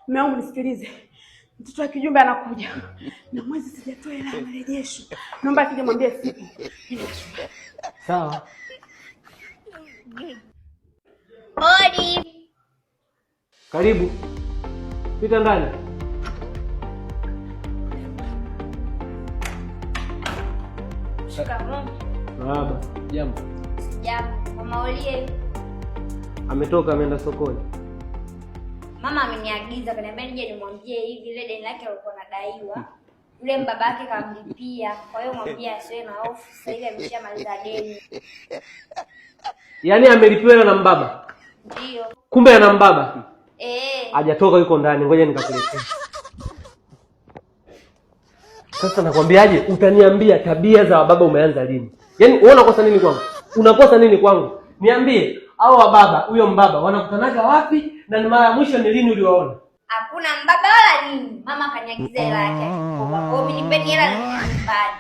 Mume wangu nisikilize. Mtoto wa kijumbe anakuja. Na mwezi sijatoa hela ya marejesho. Naomba akija mwambie sipo. Sawa. Hodi. Karibu. Pita ndani. Shikamoo. Baba, jambo. Jambo. Mama Olie. Ametoka ameenda sokoni. Mama ameniagiza kaniambia nije nimwambie hivi ile deni lake alikuwa anadaiwa. Yule mbabake kamlipia. Kwa hiyo mwambie asiwe na hofu. Sasa hivi ameshamaliza deni. Yaani amelipiwa na mbaba? Ndio. Kumbe ana mbaba? Hajatoka, yuko ndani. Ngoja nikakuletea. Sasa nakwambiaje, utaniambia tabia za wababa umeanza lini? Yaani wewe unakosa nini kwangu? Unakosa nini kwangu? Niambie, hao wababa, huyo mbaba wanakutanaga wapi na ni mara ya mwisho ni lini uliwaona? Hakuna mbaba wala nini. Mama kaniagiza hela yake. Kwa hiyo mimi nipeni hela na nyumbani.